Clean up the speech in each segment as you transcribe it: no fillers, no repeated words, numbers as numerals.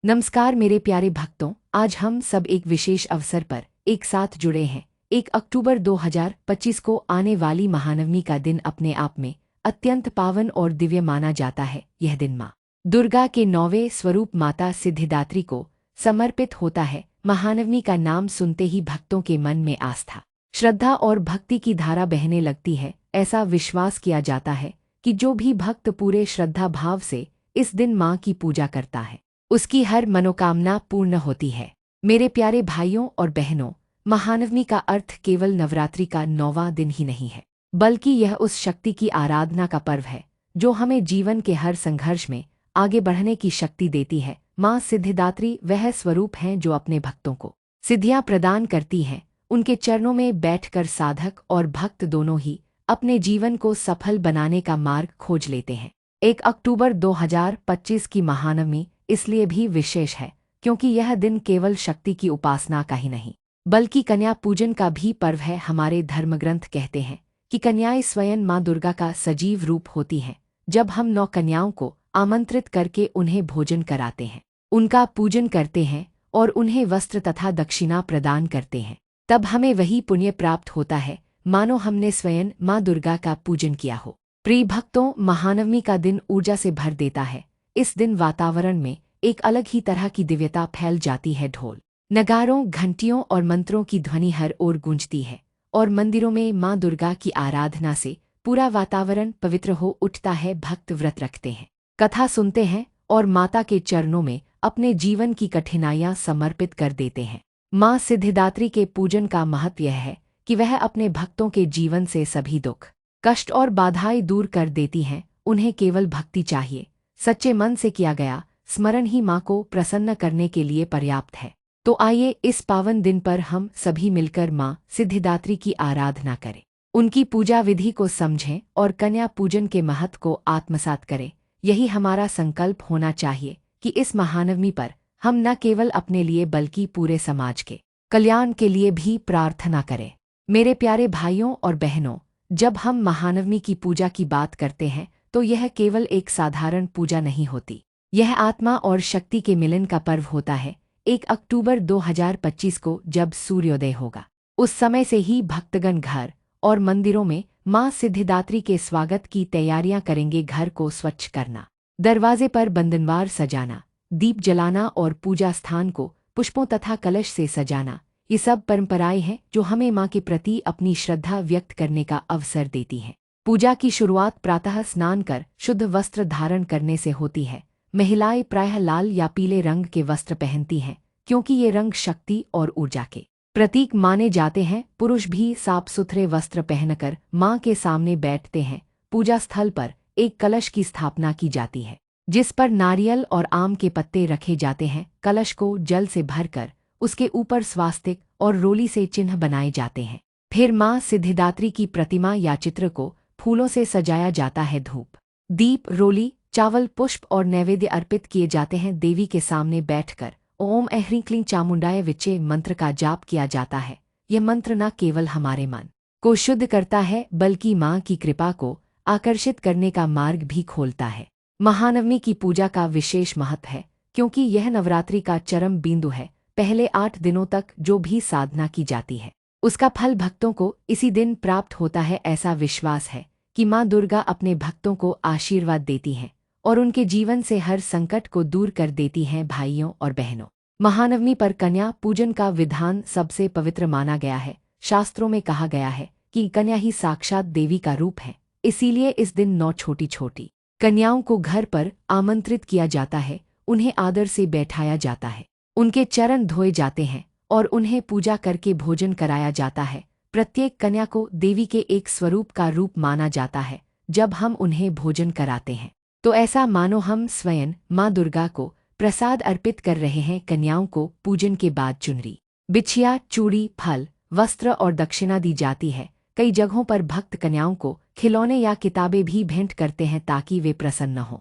नमस्कार मेरे प्यारे भक्तों, आज हम सब एक विशेष अवसर पर एक साथ जुड़े हैं। 1 अक्टूबर 2025 को आने वाली महानवमी का दिन अपने आप में अत्यंत पावन और दिव्य माना जाता है। यह दिन माँ दुर्गा के 9वें स्वरूप माता सिद्धिदात्री को समर्पित होता है। महानवमी का नाम सुनते ही भक्तों के मन में आस्था, श्रद्धा और भक्ति की धारा बहने लगती है। ऐसा विश्वास किया जाता है कि जो भी भक्त पूरे श्रद्धा भाव से इस दिन माँ की पूजा करता है, उसकी हर मनोकामना पूर्ण होती है। मेरे प्यारे भाइयों और बहनों, महानवमी का अर्थ केवल नवरात्रि का 9वां दिन ही नहीं है, बल्कि यह उस शक्ति की आराधना का पर्व है जो हमें जीवन के हर संघर्ष में आगे बढ़ने की शक्ति देती है। माँ सिद्धिदात्री वह स्वरूप हैं जो अपने भक्तों को सिद्धियाँ प्रदान करती हैं। उनके चरणों में बैठकर साधक और भक्त दोनों ही अपने जीवन को सफल बनाने का मार्ग खोज लेते हैं। 1 अक्टूबर 2025 की महानवमी इसलिए भी विशेष है क्योंकि यह दिन केवल शक्ति की उपासना का ही नहीं, बल्कि कन्या पूजन का भी पर्व है। हमारे धर्मग्रंथ कहते हैं कि कन्याएं स्वयं माँ दुर्गा का सजीव रूप होती हैं। जब हम 9 कन्याओं को आमंत्रित करके उन्हें भोजन कराते हैं, उनका पूजन करते हैं और उन्हें वस्त्र तथा दक्षिणा प्रदान करते हैं, तब हमें वही पुण्य प्राप्त होता है मानो हमने स्वयं माँ दुर्गा का पूजन किया हो। प्रिय भक्तों, महानवमी का दिन ऊर्जा से भर देता है। इस दिन वातावरण में एक अलग ही तरह की दिव्यता फैल जाती है। ढोल, नगारों, घंटियों और मंत्रों की ध्वनि हर ओर गूंजती है और मंदिरों में माँ दुर्गा की आराधना से पूरा वातावरण पवित्र हो उठता है। भक्त व्रत रखते हैं, कथा सुनते हैं और माता के चरणों में अपने जीवन की कठिनाइयाँ समर्पित कर देते हैं। माँ सिद्धिदात्री के पूजन का महत्व यह है कि वह अपने भक्तों के जीवन से सभी दुख, कष्ट और बाधाएं दूर कर देती हैं। उन्हें केवल भक्ति चाहिए, सच्चे मन से किया गया स्मरण ही माँ को प्रसन्न करने के लिए पर्याप्त है। तो आइए इस पावन दिन पर हम सभी मिलकर माँ सिद्धिदात्री की आराधना करें, उनकी पूजा विधि को समझें और कन्या पूजन के महत्व को आत्मसात करें। यही हमारा संकल्प होना चाहिए कि इस महानवमी पर हम न केवल अपने लिए बल्कि पूरे समाज के कल्याण के लिए भी प्रार्थना करें। मेरे प्यारे भाइयों और बहनों, जब हम महानवमी की पूजा की बात करते हैं तो यह केवल एक साधारण पूजा नहीं होती, यह आत्मा और शक्ति के मिलन का पर्व होता है। 1 अक्टूबर 2025 को जब सूर्योदय होगा, उस समय से ही भक्तगण घर और मंदिरों में माँ सिद्धिदात्री के स्वागत की तैयारियां करेंगे। घर को स्वच्छ करना, दरवाजे पर बंधनवार सजाना, दीप जलाना और पूजा स्थान को पुष्पों तथा कलश से सजाना, ये सब परंपराएं हैं जो हमें माँ के प्रति अपनी श्रद्धा व्यक्त करने का अवसर देती हैं। पूजा की शुरुआत प्रातः स्नान कर शुद्ध वस्त्र धारण करने से होती है। महिलाएं प्रायः लाल या पीले रंग के वस्त्र पहनती हैं क्योंकि ये रंग शक्ति और ऊर्जा के प्रतीक माने जाते हैं। पुरुष भी साफ सुथरे वस्त्र पहनकर माँ के सामने बैठते हैं। पूजा स्थल पर एक कलश की स्थापना की जाती है जिस पर नारियल और आम के पत्ते रखे जाते हैं। कलश को जल से भरकर उसके ऊपर स्वास्तिक और रोली से चिन्ह बनाए जाते हैं। फिर माँ सिद्धिदात्री की प्रतिमा या चित्र को फूलों से सजाया जाता है। धूप, दीप, रोली, चावल, पुष्प और नैवेद्य अर्पित किए जाते हैं। देवी के सामने बैठकर ओम ऐह्रीं क्लीं चामुंडाय विचे मंत्र का जाप किया जाता है। यह मंत्र न केवल हमारे मन को शुद्ध करता है बल्कि माँ की कृपा को आकर्षित करने का मार्ग भी खोलता है। महानवमी की पूजा का विशेष महत्व है क्योंकि यह नवरात्रि का चरम बिंदु है। पहले 8 दिनों तक जो भी साधना की जाती है उसका फल भक्तों को इसी दिन प्राप्त होता है। ऐसा विश्वास है कि माँ दुर्गा अपने भक्तों को आशीर्वाद देती हैं और उनके जीवन से हर संकट को दूर कर देती हैं। भाइयों और बहनों, महानवमी पर कन्या पूजन का विधान सबसे पवित्र माना गया है। शास्त्रों में कहा गया है कि कन्या ही साक्षात देवी का रूप है। इसीलिए इस दिन 9 छोटी छोटी कन्याओं को घर पर आमंत्रित किया जाता है। उन्हें आदर से बैठाया जाता है, उनके चरण धोए जाते हैं और उन्हें पूजा करके भोजन कराया जाता है। प्रत्येक कन्या को देवी के एक स्वरूप का रूप माना जाता है। जब हम उन्हें भोजन कराते हैं तो ऐसा मानो हम स्वयं माँ दुर्गा को प्रसाद अर्पित कर रहे हैं। कन्याओं को पूजन के बाद चुनरी, बिछिया, चूड़ी, फल, वस्त्र और दक्षिणा दी जाती है। कई जगहों पर भक्त कन्याओं को खिलौने या किताबें भी भेंट करते हैं ताकि वे प्रसन्न हों।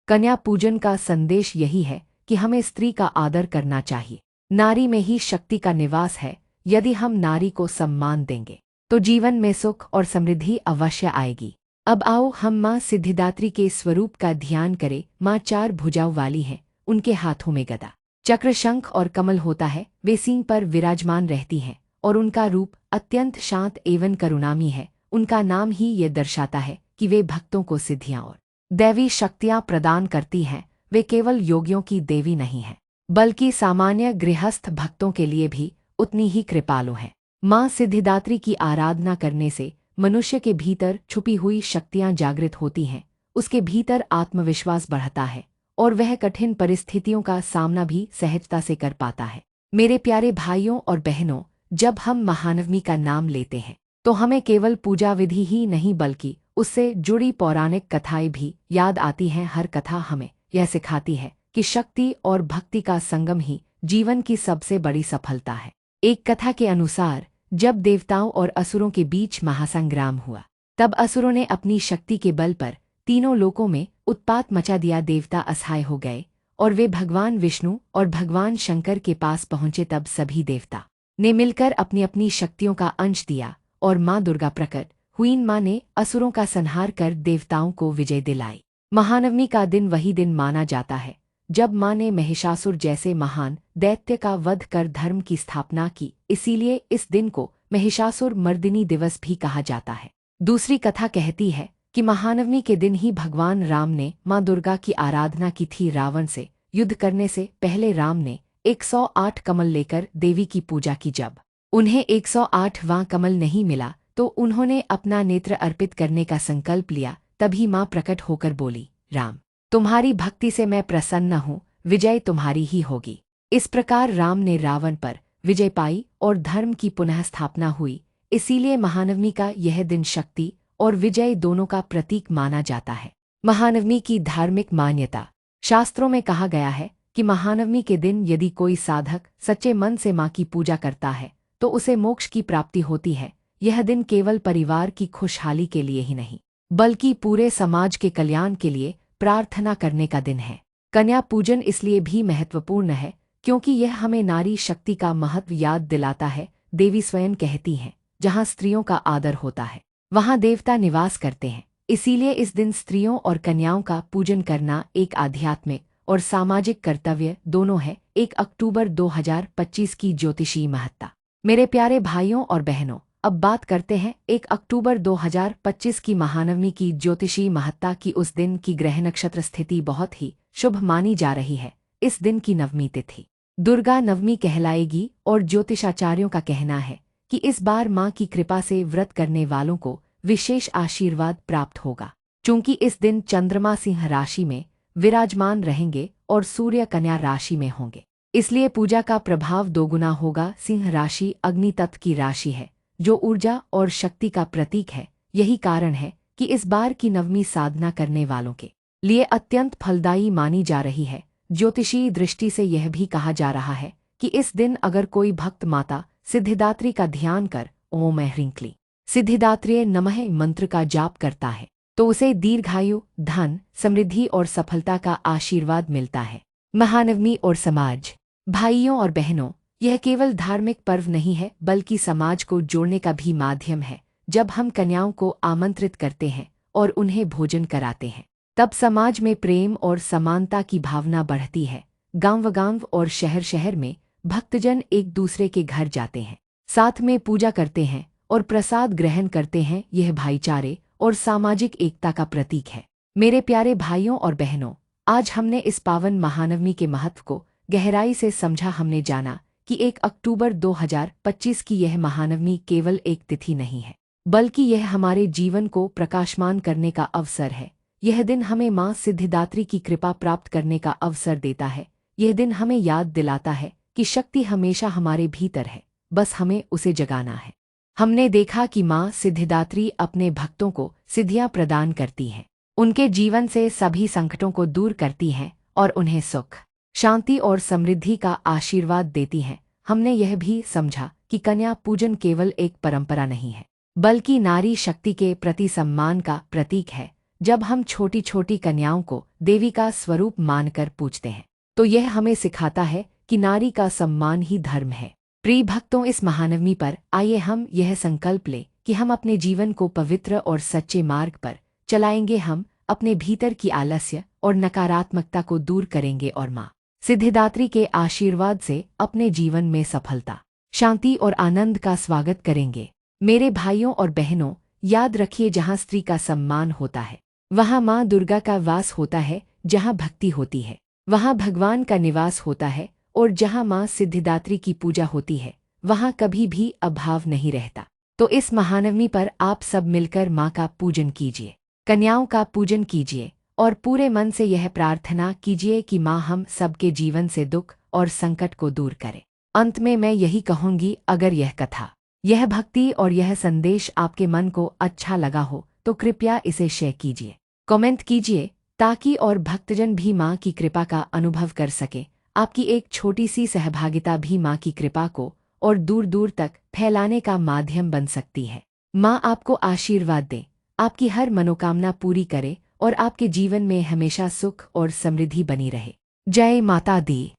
कन्या पूजन का संदेश यही है कि हमें स्त्री का आदर करना चाहिए। नारी में ही शक्ति का निवास है। यदि हम नारी को सम्मान देंगे तो जीवन में सुख और समृद्धि अवश्य आएगी। अब आओ हम माँ सिद्धिदात्री के स्वरूप का ध्यान करें। माँ 4 भुजाओं वाली है, उनके हाथों में गदा, चक्र, शंख और कमल होता है। वे सींग पर विराजमान रहती हैं और उनका रूप अत्यंत शांत एवं करुणामयी है। उनका नाम ही ये दर्शाता है कि वे भक्तों को सिद्धियां और दैवी शक्तियां प्रदान करती हैं। वे केवल योगियों की देवी नहीं हैं, बल्कि सामान्य गृहस्थ भक्तों के लिए भी उतनी ही कृपालु हैं। मां सिद्धिदात्री की आराधना करने से मनुष्य के भीतर छुपी हुई शक्तियां जागृत होती हैं, उसके भीतर आत्मविश्वास बढ़ता है और वह कठिन परिस्थितियों का सामना भी सहजता से कर पाता है। मेरे प्यारे भाइयों और बहनों, जब हम महानवमी का नाम लेते हैं तो हमें केवल पूजा विधि ही नहीं बल्कि उससे जुड़ी पौराणिक कथाएं भी याद आती हैं। हर कथा हमें यह सिखाती है कि शक्ति और भक्ति का संगम ही जीवन की सबसे बड़ी सफलता है। एक कथा के अनुसार जब देवताओं और असुरों के बीच महासंग्राम हुआ, तब असुरों ने अपनी शक्ति के बल पर तीनों लोकों में उत्पात मचा दिया। देवता असहाय हो गए और वे भगवान विष्णु और भगवान शंकर के पास पहुंचे। तब सभी देवता ने मिलकर अपनी अपनी शक्तियों का अंश दिया और मां दुर्गा प्रकट हुई। मां ने असुरों का संहार कर देवताओं को विजय दिलाई। महानवमी का दिन वही दिन माना जाता है जब मां ने महिषासुर जैसे महान दैत्य का वध कर धर्म की स्थापना की। इसीलिए इस दिन को महिषासुर मर्दिनी दिवस भी कहा जाता है। दूसरी कथा कहती है कि महानवमी के दिन ही भगवान राम ने मां दुर्गा की आराधना की थी। रावण से युद्ध करने से पहले राम ने 108 कमल लेकर देवी की पूजा की। जब उन्हें 108वां कमल नहीं मिला तो उन्होंने अपना नेत्र अर्पित करने का संकल्प लिया। तभी मां प्रकट होकर बोली, राम, तुम्हारी भक्ति से मैं प्रसन्न हूँ, विजय तुम्हारी ही होगी। इस प्रकार राम ने रावण पर विजय पाई और धर्म की पुनः स्थापना हुई। इसीलिए महानवमी का यह दिन शक्ति और विजय दोनों का प्रतीक माना जाता है। महानवमी की धार्मिक मान्यता। शास्त्रों में कहा गया है कि महानवमी के दिन यदि कोई साधक सच्चे मन से मां की पूजा करता है तो उसे मोक्ष की प्राप्ति होती है। यह दिन केवल परिवार की खुशहाली के लिए ही नहीं, बल्कि पूरे समाज के कल्याण के लिए प्रार्थना करने का दिन है। कन्या पूजन इसलिए भी महत्वपूर्ण है क्योंकि यह हमें नारी शक्ति का महत्व याद दिलाता है। देवी स्वयं कहती हैं, जहाँ स्त्रियों का आदर होता है वहाँ देवता निवास करते हैं। इसीलिए इस दिन स्त्रियों और कन्याओं का पूजन करना एक आध्यात्मिक और सामाजिक कर्तव्य दोनों है। 1 अक्टूबर 2025 की ज्योतिषीय महत्ता। मेरे प्यारे भाइयों और बहनों, अब बात करते हैं 1 अक्टूबर 2025 की महानवमी की ज्योतिषीय महत्ता की। उस दिन की ग्रह नक्षत्र स्थिति बहुत ही शुभ मानी जा रही है। इस दिन की नवमी तिथि दुर्गा नवमी कहलाएगी और ज्योतिषाचार्यों का कहना है कि इस बार मां की कृपा से व्रत करने वालों को विशेष आशीर्वाद प्राप्त होगा। चूंकि इस दिन चंद्रमा सिंह राशि में विराजमान रहेंगे और सूर्य कन्या राशि में होंगे, इसलिए पूजा का प्रभाव दोगुना होगा। सिंह राशि अग्नि तत्व की राशि है जो ऊर्जा और शक्ति का प्रतीक है। यही कारण है कि इस बार की नवमी साधना करने वालों के लिए अत्यंत फलदायी मानी जा रही है। ज्योतिषीय दृष्टि से यह भी कहा जा रहा है कि इस दिन अगर कोई भक्त माता सिद्धिदात्री का ध्यान कर ओम ह्रीं क्लीं सिद्धिदात्र्यै नमः मंत्र का जाप करता है तो उसे दीर्घायु, धन, समृद्धि और सफलता का आशीर्वाद मिलता है। महानवमी और समाज। भाइयों और बहनों, यह केवल धार्मिक पर्व नहीं है बल्कि समाज को जोड़ने का भी माध्यम है। जब हम कन्याओं को आमंत्रित करते हैं और उन्हें भोजन कराते हैं तब समाज में प्रेम और समानता की भावना बढ़ती है। गांव और शहर शहर में भक्तजन एक दूसरे के घर जाते हैं, साथ में पूजा करते हैं और प्रसाद ग्रहण करते हैं। यह भाईचारे और सामाजिक एकता का प्रतीक है। मेरे प्यारे भाइयों और बहनों, आज हमने इस पावन महानवमी के महत्व को गहराई से समझा। हमने जाना कि 1 अक्टूबर 2025 की यह महानवमी केवल एक तिथि नहीं है, बल्कि यह हमारे जीवन को प्रकाशमान करने का अवसर है। यह दिन हमें मां सिद्धिदात्री की कृपा प्राप्त करने का अवसर देता है। यह दिन हमें याद दिलाता है कि शक्ति हमेशा हमारे भीतर है, बस हमें उसे जगाना है। हमने देखा कि मां सिद्धिदात्री अपने भक्तों को सिद्धियां प्रदान करती हैं, उनके जीवन से सभी संकटों को दूर करती हैं और उन्हें सुख, शांति और समृद्धि का आशीर्वाद देती हैं। हमने यह भी समझा कि कन्या पूजन केवल एक परंपरा नहीं है, बल्कि नारी शक्ति के प्रति सम्मान का प्रतीक है। जब हम छोटी छोटी कन्याओं को देवी का स्वरूप मानकर पूजते हैं तो यह हमें सिखाता है कि नारी का सम्मान ही धर्म है। प्रिय भक्तों, इस महानवमी पर आइए हम यह संकल्प लें कि हम अपने जीवन को पवित्र और सच्चे मार्ग पर चलाएंगे। हम अपने भीतर की आलस्य और नकारात्मकता को दूर करेंगे और मां सिद्धिदात्री के आशीर्वाद से अपने जीवन में सफलता, शांति और आनंद का स्वागत करेंगे। मेरे भाइयों और बहनों, याद रखिए, जहाँ स्त्री का सम्मान होता है वहाँ माँ दुर्गा का वास होता है, जहाँ भक्ति होती है वहाँ भगवान का निवास होता है, और जहाँ माँ सिद्धिदात्री की पूजा होती है वहाँ कभी भी अभाव नहीं रहता। तो इस महानवमी पर आप सब मिलकर माँ का पूजन कीजिए, कन्याओं का पूजन कीजिए और पूरे मन से यह प्रार्थना कीजिए कि माँ हम सबके जीवन से दुख और संकट को दूर करे। अंत में मैं यही कहूंगी, अगर यह कथा, यह भक्ति और यह संदेश आपके मन को अच्छा लगा हो तो कृपया इसे शेयर कीजिए, कमेंट कीजिए, ताकि और भक्तजन भी माँ की कृपा का अनुभव कर सके। आपकी एक छोटी सी सहभागिता भी माँ की कृपा को और दूर दूर तक फैलाने का माध्यम बन सकती है। माँ आपको आशीर्वाद दे, आपकी हर मनोकामना पूरी करे और आपके जीवन में हमेशा सुख और समृद्धि बनी रहे। जय माता दी।